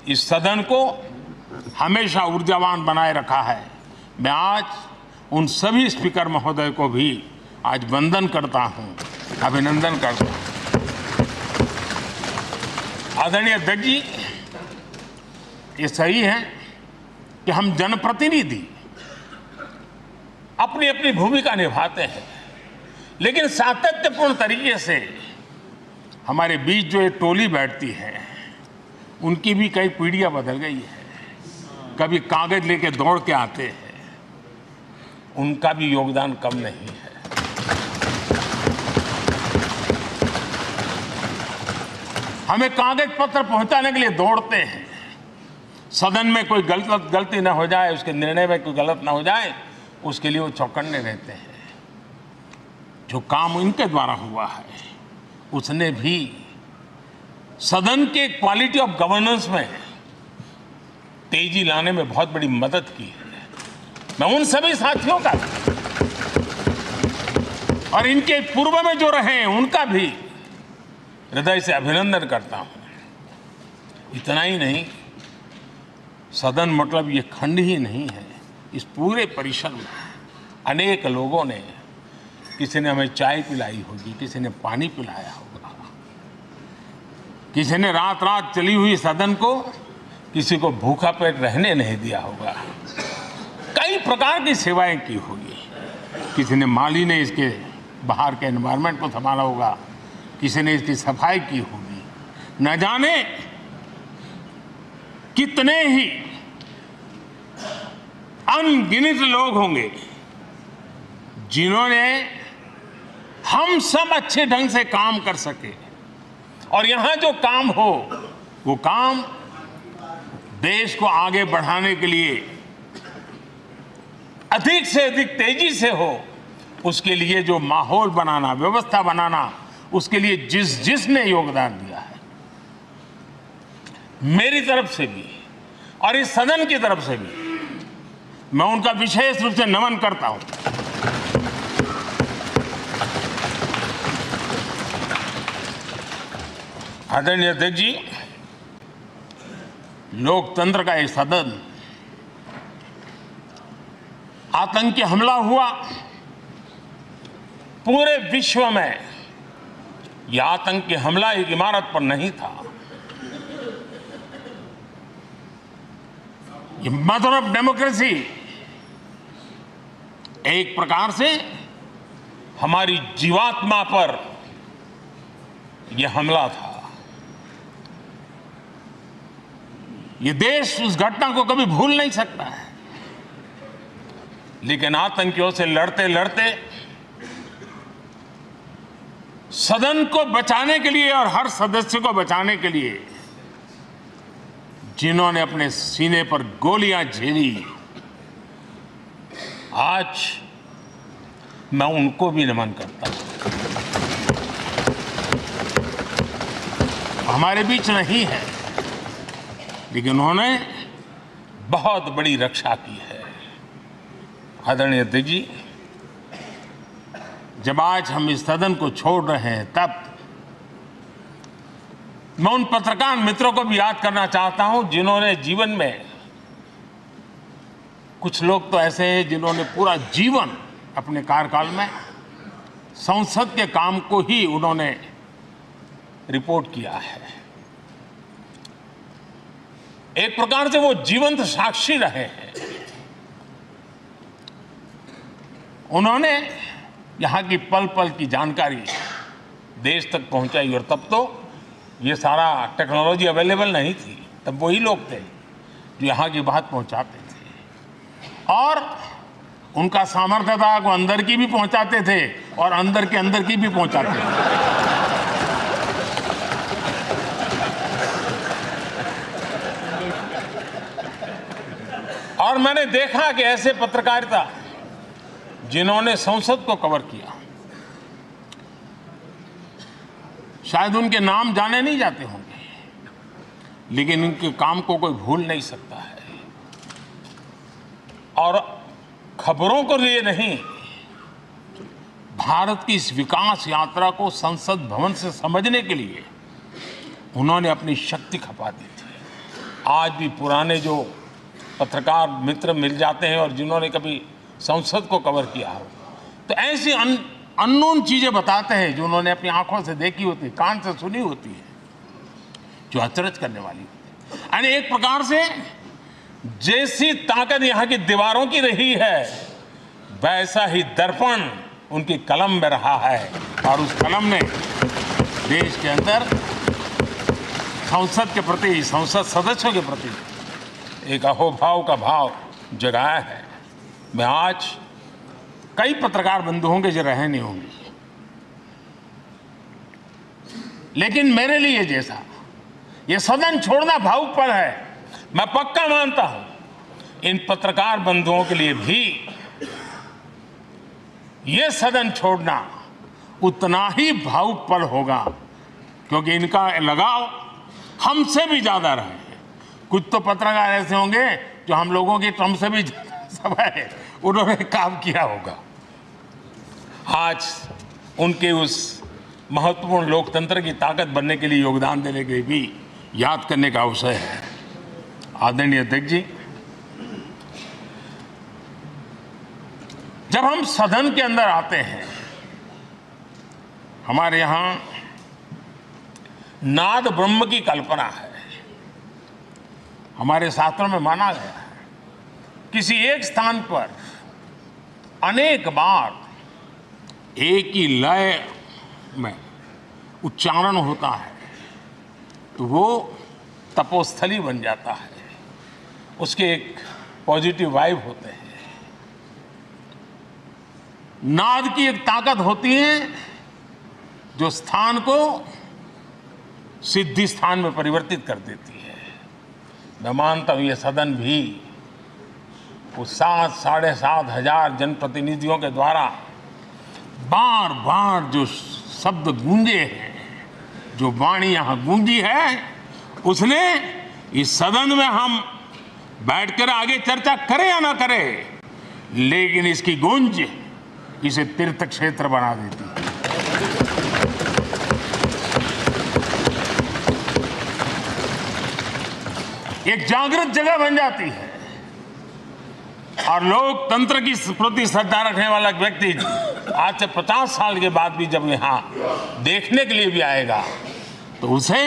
इस सदन को हमेशा ऊर्जावान बनाए रखा है। मैं आज उन सभी स्पीकर महोदय को भी आज वंदन करता हूं, अभिनंदन करता हूं। आदरणीय अध्यक्ष जी, ये सही है कि हम जनप्रतिनिधि अपनी अपनी भूमिका निभाते हैं, लेकिन सातत्यपूर्ण तरीके से हमारे बीच जो ये टोली बैठती है उनकी भी कई पीढ़ियां बदल गई है। कभी कागज लेके दौड़ के आते हैं, उनका भी योगदान कम नहीं है। हमें कागज पत्र पहुंचाने के लिए दौड़ते हैं, सदन में कोई गलती ना हो जाए, उसके निर्णय में कोई गलत ना हो जाए, उसके लिए वो चौकन्ने रहते हैं। जो काम इनके द्वारा हुआ है उसने भी सदन के क्वालिटी ऑफ गवर्नेंस में तेजी लाने में बहुत बड़ी मदद की है। मैं उन सभी साथियों का और इनके पूर्व में जो रहे हैं उनका भी हृदय से अभिनंदन करता हूं। इतना ही नहीं, सदन मतलब ये खंड ही नहीं है, इस पूरे परिसर में अनेक लोगों ने, किसी ने हमें चाय पिलाई होगी, किसी ने पानी पिलाया होगा, किसी ने रात रात चली हुई सदन को किसी को भूखा पेट रहने नहीं दिया होगा, कई प्रकार की सेवाएं की होगी। किसी ने माली ने इसके बाहर के एनवायरनमेंट को संभाला होगा, किसी ने इसकी सफाई की होगी। न जाने कितने ही अनगिनत लोग होंगे जिन्होंने हम सब अच्छे ढंग से काम कर सके और यहां जो काम हो वो काम देश को आगे बढ़ाने के लिए अधिक से अधिक तेजी से हो, उसके लिए जो माहौल बनाना, व्यवस्था बनाना, उसके लिए जिसने योगदान दिया है, मेरी तरफ से भी और इस सदन की तरफ से भी मैं उनका विशेष रूप से नमन करता हूं। आदरणीय अध्यक्ष जी, लोकतंत्र का एक सदन, आतंकी हमला हुआ, पूरे विश्व में यह आतंकी हमला एक इमारत पर नहीं था, ये मदर ऑफ डेमोक्रेसी एक प्रकार से हमारी जीवात्मा पर यह हमला था। ये देश उस घटना को कभी भूल नहीं सकता है, लेकिन आतंकियों से लड़ते लड़ते सदन को बचाने के लिए और हर सदस्य को बचाने के लिए जिन्होंने अपने सीने पर गोलियां झेली, आज मैं उनको भी नमन करता हूं। हमारे बीच नहीं है, लेकिन उन्होंने बहुत बड़ी रक्षा की है। आदरणीय अध्यक्ष जी, जब आज हम इस सदन को छोड़ रहे हैं, तब मैं उन पत्रकार मित्रों को भी याद करना चाहता हूं जिन्होंने जीवन में, कुछ लोग तो ऐसे हैं जिन्होंने पूरा जीवन अपने कार्यकाल में संसद के काम को ही उन्होंने रिपोर्ट किया है। एक प्रकार से वो जीवंत साक्षी रहे हैं। उन्होंने यहां की पल पल की जानकारी देश तक पहुंचाई, और तब तो ये सारा टेक्नोलॉजी अवेलेबल नहीं थी। तब वही लोग थे जो यहां की बात पहुंचाते थे, और उनका सामर्थ्य था वो अंदर की भी पहुंचाते थे और अंदर की भी पहुंचाते थे। और मैंने देखा कि ऐसे पत्रकारिता जिन्होंने संसद को कवर किया, शायद उनके नाम जाने नहीं जाते होंगे, लेकिन उनके काम को कोई भूल नहीं सकता है। और खबरों को लिए नहीं, भारत की इस विकास यात्रा को संसद भवन से समझने के लिए उन्होंने अपनी शक्ति खपा दी थी। आज भी पुराने जो पत्रकार मित्र मिल जाते हैं और जिन्होंने कभी संसद को कवर किया हो, तो ऐसी अननोन चीजें बताते हैं जो उन्होंने अपनी आंखों से देखी होती, कान से सुनी होती है, जो अचरज करने वाली होती है। यानी एक प्रकार से जैसी ताकत यहाँ की दीवारों की रही है, वैसा ही दर्पण उनकी कलम में रहा है, और उस कलम ने देश के अंदर संसद के प्रति, संसद सदस्यों के प्रति एक अहोभाव का भाव जगाया है। मैं आज कई पत्रकार बंधु होंगे जो रहे नहीं होंगे, लेकिन मेरे लिए जैसा ये सदन छोड़ना भावुकपन है, मैं पक्का मानता हूं इन पत्रकार बंधुओं के लिए भी ये सदन छोड़ना उतना ही भावुकपन होगा, क्योंकि इनका लगाव हमसे भी ज्यादा रहे हैं। कुछ तो पत्रकार ऐसे होंगे जो हम लोगों की टर्म से भी समय उन्होंने काम किया होगा। आज उनके उस महत्वपूर्ण लोकतंत्र की ताकत बनने के लिए, योगदान देने के लिए भी याद करने का अवसर है। आदरणीय अध्यक्ष जी, जब हम सदन के अंदर आते हैं, हमारे यहां नाद ब्रह्म की कल्पना है। हमारे शास्त्रों में माना गया है किसी एक स्थान पर अनेक बार एक ही लय में उच्चारण होता है तो वो तपोस्थली बन जाता है, उसके एक पॉजिटिव वाइब होते हैं। नाद की एक ताकत होती है जो स्थान को सिद्धि स्थान में परिवर्तित कर देती है। मैं मानता हूं ये सदन भी उस 7-7.5 हजार जनप्रतिनिधियों के द्वारा बार बार जो शब्द गूंजे हैं, जो वाणी यहां गूंजी है, उसने इस सदन में हम बैठकर आगे चर्चा करें या ना करें, लेकिन इसकी गूंज इसे तीर्थ क्षेत्र बना देती है। एक जागृत जगह बन जाती है और लोकतंत्र की प्रति श्रद्धा रखने वाला व्यक्ति आज से 50 साल के बाद भी जब यहां देखने के लिए भी आएगा तो उसे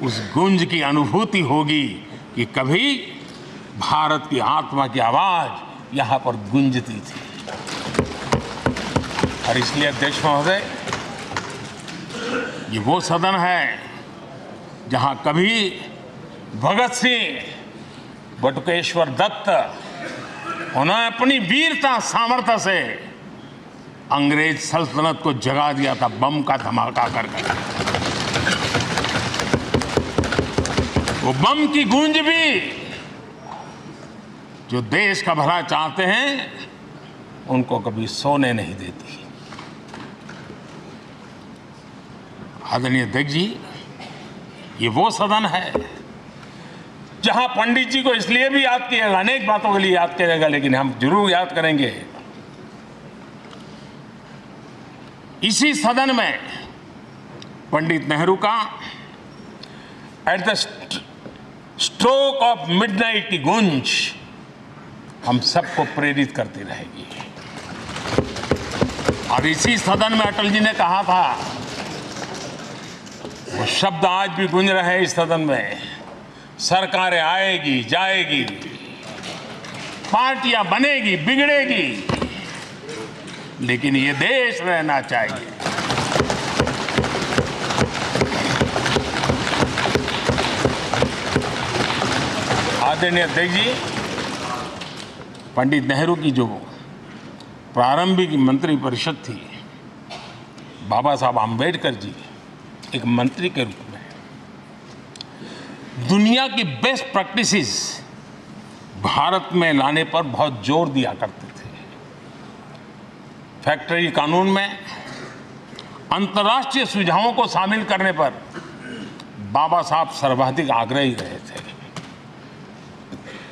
उस गूंज की अनुभूति होगी कि कभी भारत की आत्मा की आवाज यहां पर गूंजती थी। और इसलिए अध्यक्ष महोदय, ये वो सदन है जहां कभी भगत सिंह, बटुकेश्वर दत्त, उन्होंने अपनी वीरता सामर्थ्य से अंग्रेज सल्तनत को जगा दिया था बम का धमाका कर। वो बम की गूंज भी जो देश का भला चाहते हैं उनको कभी सोने नहीं देती। आदरणीय अध्यक्ष जी, ये वो सदन है जहां पंडित जी को इसलिए भी याद किएगा, अनेक बातों के लिए याद करेगा, लेकिन हम जरूर याद करेंगे इसी सदन में पंडित नेहरू का at the stroke of midnight की गूंज हम सबको प्रेरित करती रहेगी। और इसी सदन में अटल जी ने कहा था, वो शब्द आज भी गूंज रहे हैं इस सदन में, सरकारें आएगी जाएगी, पार्टियां बनेगी बिगड़ेगी, लेकिन ये देश रहना चाहिए। आदरणीय अध्यक्ष जी, पंडित नेहरू की जो प्रारंभिक मंत्रिपरिषद थी, बाबा साहब आम्बेडकर जी एक मंत्री के रूप में दुनिया की बेस्ट प्रैक्टिसेस भारत में लाने पर बहुत जोर दिया करते थे। फैक्ट्री कानून में अंतर्राष्ट्रीय सुझावों को शामिल करने पर बाबा साहब सर्वाधिक आग्रही रहे थे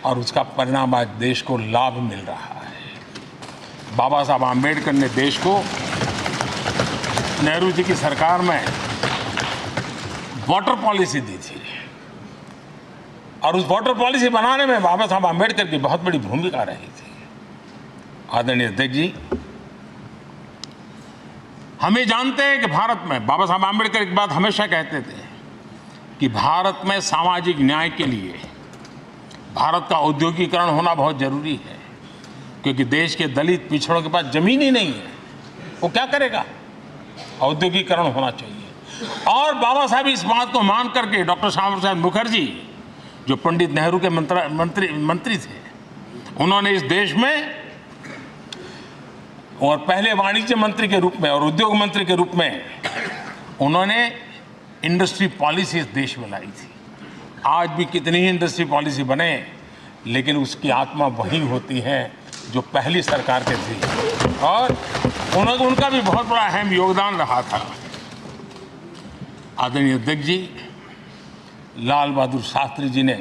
और उसका परिणाम आज देश को लाभ मिल रहा है। बाबा साहब आम्बेडकर ने देश को नेहरू जी की सरकार में वाटर पॉलिसी दी थी और उस वाटर पॉलिसी बनाने में बाबा साहब आम्बेडकर की बहुत बड़ी भूमिका रही थी। आदरणीय अध्यक्ष जी, हमें जानते हैं कि भारत में बाबा साहब आम्बेडकर एक बात हमेशा कहते थे कि भारत में सामाजिक न्याय के लिए भारत का औद्योगिकरण होना बहुत जरूरी है, क्योंकि देश के दलित पिछड़ों के पास जमीन ही नहीं है, वो क्या करेगा? औद्योगिकरण होना चाहिए। और बाबा साहब इस बात को मान करके डॉक्टर श्यामा प्रसाद मुखर्जी, जो पंडित नेहरू के मंत्री थे, उन्होंने इस देश में और पहले वाणिज्य मंत्री के रूप में और उद्योग मंत्री के रूप में उन्होंने इंडस्ट्री पॉलिसी इस देश में लाई थी। आज भी कितनी ही इंडस्ट्री पॉलिसी बने, लेकिन उसकी आत्मा वही होती है जो पहली सरकार के थी और उनका भी बहुत बड़ा अहम योगदान रहा था। आदरणीय अध्यक्ष जी, लाल बहादुर शास्त्री जी ने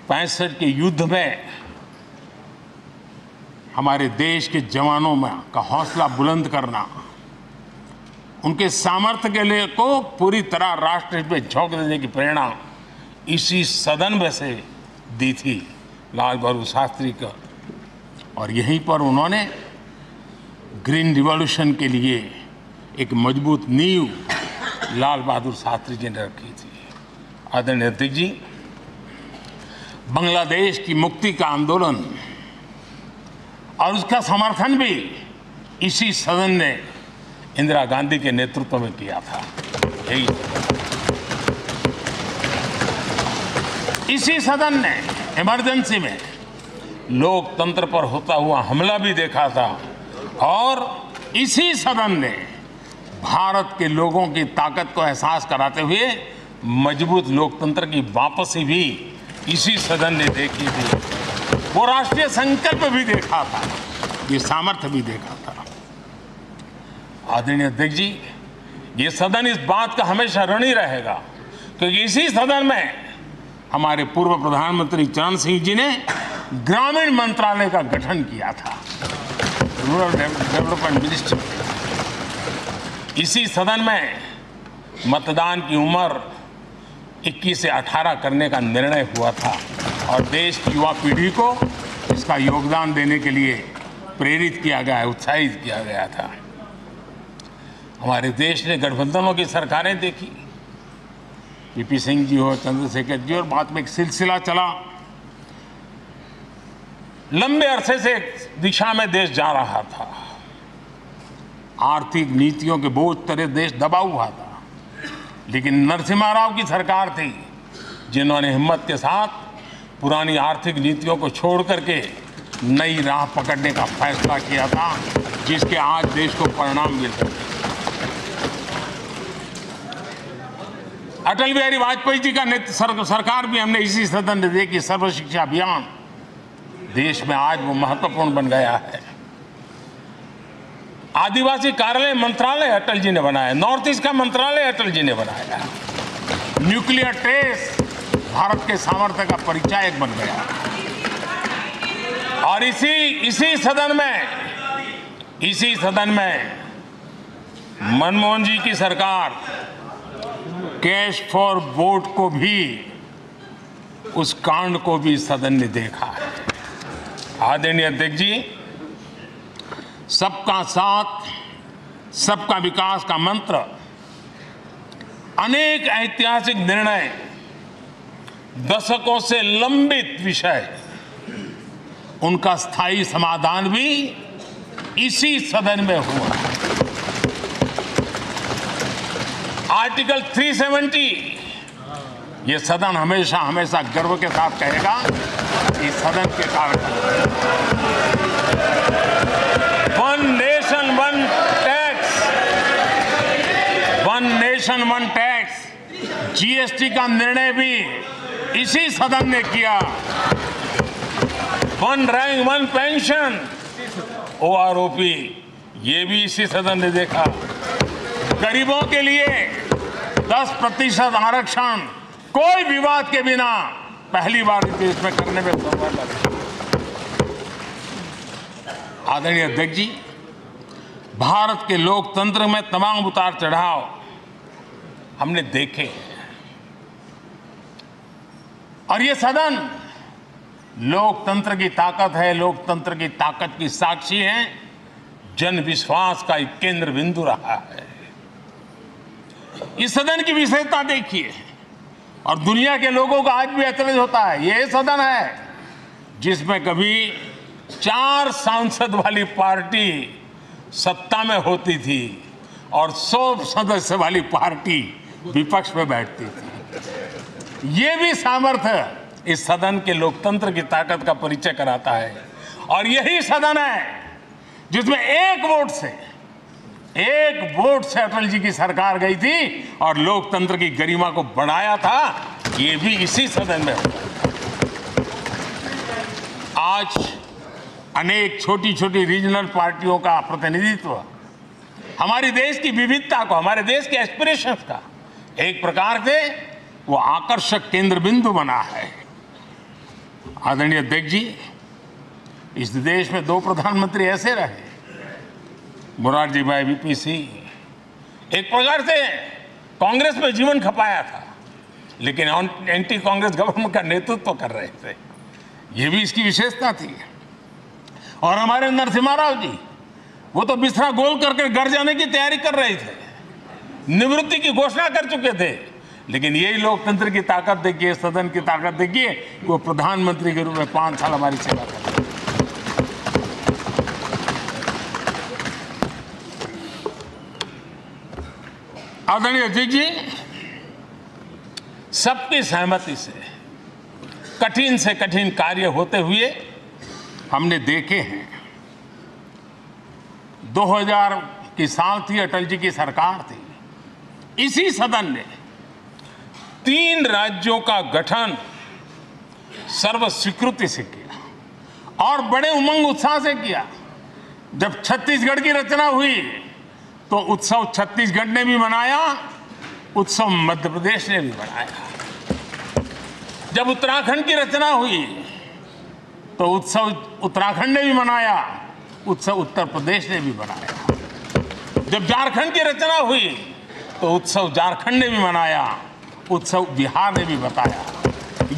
65 के युद्ध में हमारे देश के जवानों में का हौसला बुलंद करना, उनके सामर्थ्य के लिए को पूरी तरह राष्ट्र हित में झोंक देने की प्रेरणा इसी सदन में से दी थी लाल बहादुर शास्त्री का। और यहीं पर उन्होंने ग्रीन रिवॉल्यूशन के लिए एक मजबूत नींव लाल बहादुर शास्त्री जी ने रखी थी। आदरणीय अध्यक्ष जी, बांग्लादेश की मुक्ति का आंदोलन और उसका समर्थन भी इसी सदन ने इंदिरा गांधी के नेतृत्व में किया था। यही इसी सदन ने इमरजेंसी में लोकतंत्र पर होता हुआ हमला भी देखा था और इसी सदन ने भारत के लोगों की ताकत को एहसास कराते हुए मजबूत लोकतंत्र की वापसी भी इसी सदन ने देखी थी। वो राष्ट्रीय संकल्प भी देखा था, ये सामर्थ्य भी देखा था। आदरणीय अध्यक्ष जी, ये सदन इस बात का हमेशा ऋणी रहेगा क्योंकि इसी सदन में हमारे पूर्व प्रधानमंत्री चरण सिंह जी ने ग्रामीण मंत्रालय का गठन किया था, रूरल डेवलपमेंट मिनिस्ट्री। इसी सदन में मतदान की उम्र 21 से 18 करने का निर्णय हुआ था और देश की युवा पीढ़ी को इसका योगदान देने के लिए प्रेरित किया गया, उत्साहित किया गया था। हमारे देश ने गठबंधनों की सरकारें देखी, वीपी सिंह जी हो, चंद्रशेखर जी, और बाद में एक सिलसिला चला। लंबे अरसे से एक दिशा में देश जा रहा था, आर्थिक नीतियों के बोझ तले देश दबा हुआ था, लेकिन नरसिम्हा राव की सरकार थी जिन्होंने हिम्मत के साथ पुरानी आर्थिक नीतियों को छोड़ करके नई राह पकड़ने का फैसला किया था, जिसके आज देश को परिणाम मिल रहे हैं। अटल बिहारी वाजपेयी जी का सरकार भी हमने इसी सदन ने देखी। सर्व शिक्षा अभियान देश में आज वो महत्वपूर्ण बन गया है। आदिवासी कार्यालय मंत्रालय अटल जी ने बनाया, नॉर्थ ईस्ट का मंत्रालय अटल जी ने बनाया। न्यूक्लियर ट्रेस भारत के सामर्थ्य का परिचायक बन गया। और इसी सदन में मनमोहन जी की सरकार कैश फॉर वोट को भी, उस कांड को भी सदन ने देखा है। आदरणीय अध्यक्ष जी, सबका साथ सबका विकास का मंत्र, अनेक ऐतिहासिक निर्णय, दशकों से लंबित विषय, उनका स्थायी समाधान भी इसी सदन में हुआ। आर्टिकल 370, ये सदन हमेशा हमेशा गर्व के साथ कहेगा कि सदन के कारण one nation one tax, GST का निर्णय भी इसी सदन ने किया। One rank one pension, OROP, ये भी इसी सदन ने देखा। गरीबों के लिए 10% आरक्षण कोई विवाद के बिना पहली बार इस देश में करने में सफल लगा। आदरणीय अध्यक्ष जी, भारत के लोकतंत्र में तमाम उतार चढ़ाव हमने देखे और ये सदन लोकतंत्र की ताकत है, लोकतंत्र की ताकत की साक्षी है, जन विश्वास का एक केंद्र बिंदु रहा है। इस सदन की विशेषता देखिए और दुनिया के लोगों को आज भी अचरज होता है। यह सदन है जिसमें कभी 4 सांसद वाली पार्टी सत्ता में होती थी और 100 सदस्य वाली पार्टी विपक्ष में बैठती थी। ये भी सामर्थ्य इस सदन के लोकतंत्र की ताकत का परिचय कराता है। और यही सदन है जिसमें एक वोट से अटल जी की सरकार गई थी और लोकतंत्र की गरिमा को बढ़ाया था। ये भी इसी सदन में हुआ। आज अनेक छोटी छोटी रीजनल पार्टियों का प्रतिनिधित्व हमारे देश की विविधता को, हमारे देश के एस्पिरेशंस का एक प्रकार से वो आकर्षक केंद्र बिंदु बना है। आदरणीय अध्यक्ष जी, इस देश में 2 प्रधानमंत्री ऐसे रहे, मोरारजी भाई, वीपी सिंह। एक प्रकार से कांग्रेस में जीवन खपाया था, लेकिन एंटी कांग्रेस गवर्नमेंट का नेतृत्व कर रहे थे। ये भी इसकी विशेषता थी। और हमारे नरसिम्हा राव जी, वो तो बिस्तरा गोल करके घर जाने की तैयारी कर रहे थे, निवृत्ति की घोषणा कर चुके थे, लेकिन यही लोकतंत्र की ताकत देखिए, सदन की ताकत देखिए, वो प्रधानमंत्री के रूप में 5 साल हमारी सेवा कर रहे। आदरणीय अध्यक्ष जी, सबकी सहमति से कठिन कार्य होते हुए हमने देखे हैं। 2000 की साल थी, अटल जी की सरकार थी। इसी सदन ने 3 राज्यों का गठन सर्व स्वीकृति से किया और बड़े उमंग उत्साह से किया। जब छत्तीसगढ़ की रचना हुई तो उत्सव छत्तीसगढ़ ने भी मनाया, उत्सव मध्य प्रदेश ने भी मनाया। जब उत्तराखंड की रचना हुई तो उत्सव उत्तराखंड ने भी मनाया, उत्सव उत्तर प्रदेश ने भी मनाया। जब झारखंड की रचना हुई तो उत्सव झारखंड ने भी मनाया, उत्सव बिहार ने भी बताया।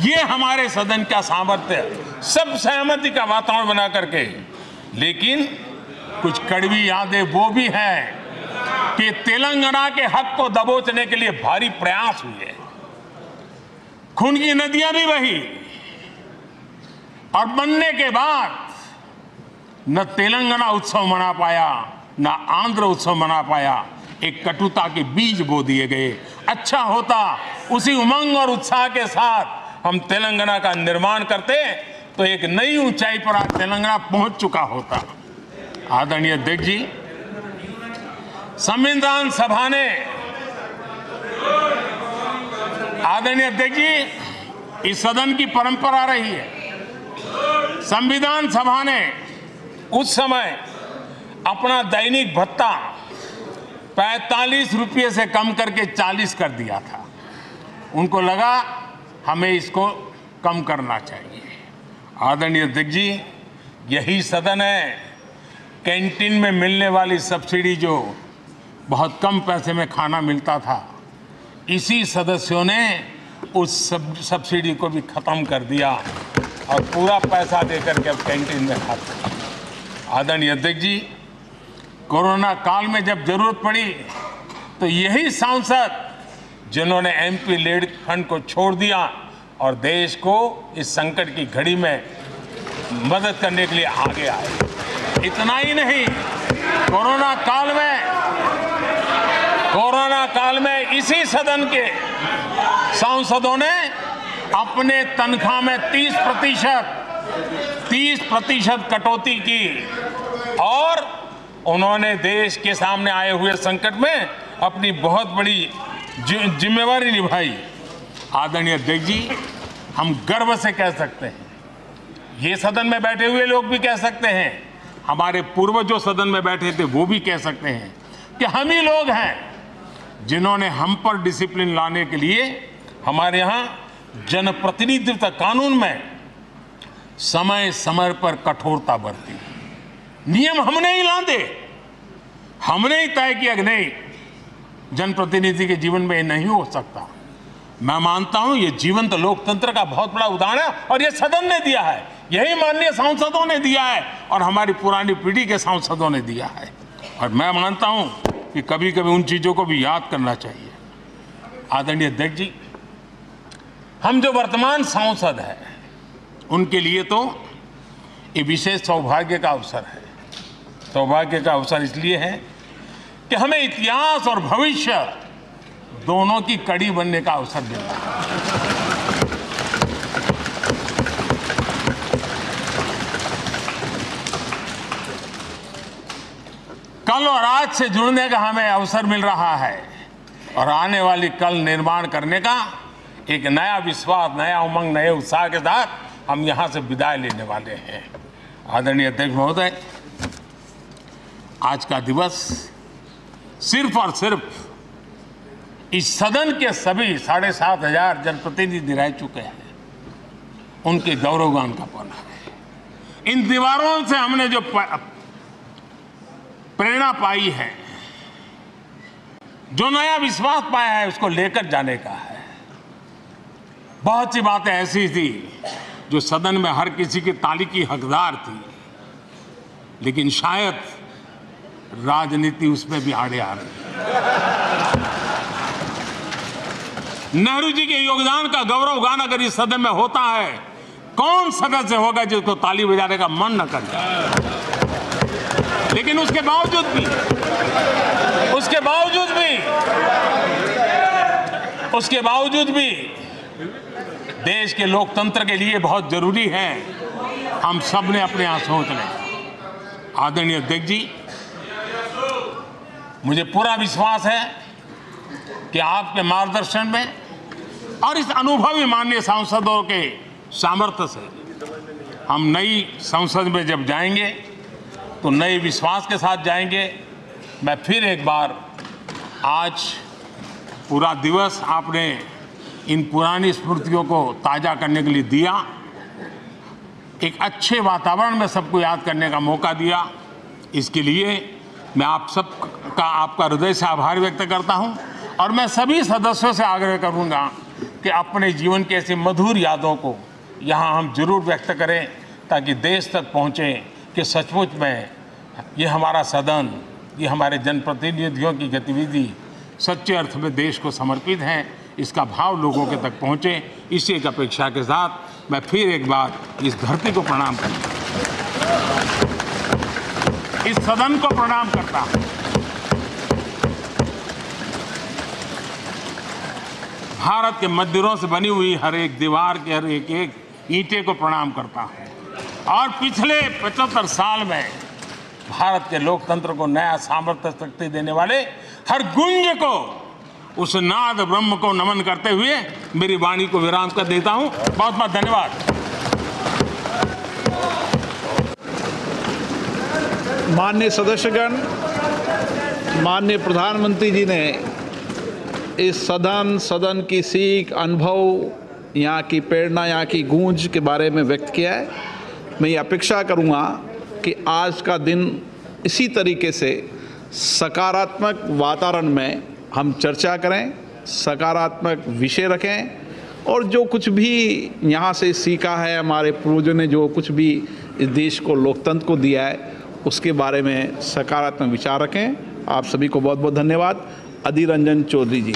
ये हमारे सदन का सामर्थ्य, सब सहमति का वातावरण बना करके। लेकिन कुछ कड़वी यादें वो भी हैं कि तेलंगाना के हक को दबोचने के लिए भारी प्रयास हुए, खून की नदियां भी बही और बनने के बाद न तेलंगाना उत्सव मना पाया न आंध्र उत्सव मना पाया। एक कटुता के बीज बो दिए गए। अच्छा होता उसी उमंग और उत्साह के साथ हम तेलंगाना का निर्माण करते तो एक नई ऊंचाई पर आज तेलंगाना पहुंच चुका होता। आदरणीय अध्यक्ष जी, संविधान सभा ने, आदरणीय अध्यक्ष जी, इस सदन की परंपरा रही है। संविधान सभा ने उस समय अपना दैनिक भत्ता 45 रुपये से कम करके 40 कर दिया था। उनको लगा हमें इसको कम करना चाहिए। आदरणीय अध्यक्ष जी, यही सदन है कैंटीन में मिलने वाली सब्सिडी, जो बहुत कम पैसे में खाना मिलता था, इसी सदस्यों ने उस सब्सिडी को भी खत्म कर दिया और पूरा पैसा देकर के अब कैंटीन में खाते हैं। आदरणीय अध्यक्ष जी, कोरोना काल में जब जरूरत पड़ी तो यही सांसद जिन्होंने एमपी लेड फंड को छोड़ दिया और देश को इस संकट की घड़ी में मदद करने के लिए आगे आए। इतना ही नहीं, कोरोना काल में इसी सदन के सांसदों ने अपने तनख्वाह में 30% कटौती की और उन्होंने देश के सामने आए हुए संकट में अपनी बहुत बड़ी जिम्मेवारी निभाई। आदरणीय अध्यक्ष जी, हम गर्व से कह सकते हैं, ये सदन में बैठे हुए लोग भी कह सकते हैं, हमारे पूर्वज जो सदन में बैठे थे वो भी कह सकते हैं कि हम ही लोग हैं जिन्होंने हम पर डिसिप्लिन लाने के लिए हमारे यहाँ जनप्रतिनिधित्व कानून में समय समय पर कठोरता बरती। नियम हमने ही लादे, हमने ही तय किया कि नहीं, जनप्रतिनिधि के जीवन में ये नहीं हो सकता। मैं मानता हूं ये जीवंत लोकतंत्र का बहुत बड़ा उदाहरण है और ये सदन ने दिया है, यही माननीय सांसदों ने दिया है और हमारी पुरानी पीढ़ी के सांसदों ने दिया है। और मैं मानता हूं कि कभी कभी उन चीजों को भी याद करना चाहिए। आदरणीय अध्यक्ष जी, हम जो वर्तमान सांसद हैं उनके लिए तो ये विशेष सौभाग्य का अवसर है। सौभाग्य का अवसर इसलिए है कि हमें इतिहास और भविष्य दोनों की कड़ी बनने का अवसर मिला है। कल और आज से जुड़ने का हमें अवसर मिल रहा है और आने वाली कल निर्माण करने का एक नया विश्वास, नया उमंग, नए उत्साह के साथ हम यहां से विदाई लेने वाले हैं। आदरणीय अध्यक्ष महोदय, आज का दिवस सिर्फ और सिर्फ इस सदन के सभी 7,500 जनप्रतिनिधि रह चुके हैं उनके गौरवगान का पल है। इन दीवारों से हमने जो प्रेरणा पाई है, जो नया विश्वास पाया है, उसको लेकर जाने का है। बहुत सी बातें ऐसी थी जो सदन में हर किसी की ताली की हकदार थी, लेकिन शायद राजनीति उसमें भी आड़े आ रही है। नेहरू जी के योगदान का गौरवगान अगर इस सदन में होता है, कौन सदस्य होगा जिसको ताली बजाने का मन न कर जाए। लेकिन उसके बावजूद भी देश के लोकतंत्र के लिए बहुत जरूरी है हम सब ने अपने यहाँ सोच लें। आदरणीय अध्यक्ष जी, मुझे पूरा विश्वास है कि आपके मार्गदर्शन में और इस अनुभवी माननीय सांसदों के सामर्थ्य से हम नई संसद में जब जाएंगे तो नए विश्वास के साथ जाएंगे। मैं फिर एक बार आज पूरा दिवस आपने इन पुरानी स्मृतियों को ताज़ा करने के लिए दिया, एक अच्छे वातावरण में सबको याद करने का मौका दिया। इसके लिए मैं आप सब का आपका हृदय से आभार व्यक्त करता हूं और मैं सभी सदस्यों से आग्रह करूंगा कि अपने जीवन की ऐसी मधुर यादों को यहां हम जरूर व्यक्त करें ताकि देश तक पहुंचे कि सचमुच में ये हमारा सदन, ये हमारे जनप्रतिनिधियों की गतिविधि सच्चे अर्थ में देश को समर्पित है, इसका भाव लोगों के तक पहुंचे। इसी एक अपेक्षा के साथ मैं फिर एक बार इस धरती को प्रणाम करता हूं, इस सदन को प्रणाम करता हूं। भारत के मंदिरों से बनी हुई हर एक दीवार के हर एक एक ईंटे को प्रणाम करता हूं और पिछले 75 साल में भारत के लोकतंत्र को नया सामर्थ्य शक्ति देने वाले हर गुंज को, उस नाद ब्रह्म को नमन करते हुए मेरी वाणी को विराम कर देता हूं। बहुत बहुत धन्यवाद। माननीय सदस्यगण, माननीय प्रधानमंत्री जी ने इस सदन की सीख, अनुभव, यहाँ की प्रेरणा, यहाँ की गूंज के बारे में व्यक्त किया है। मैं ये अपेक्षा करूँगा कि आज का दिन इसी तरीके से सकारात्मक वातावरण में हम चर्चा करें, सकारात्मक विषय रखें और जो कुछ भी यहाँ से सीखा है, हमारे पूर्वजों ने जो कुछ भी इस देश को, लोकतंत्र को दिया है, उसके बारे में सकारात्मक विचार रखें। आप सभी को बहुत बहुत धन्यवाद। अधीर रंजन चौधरी जी।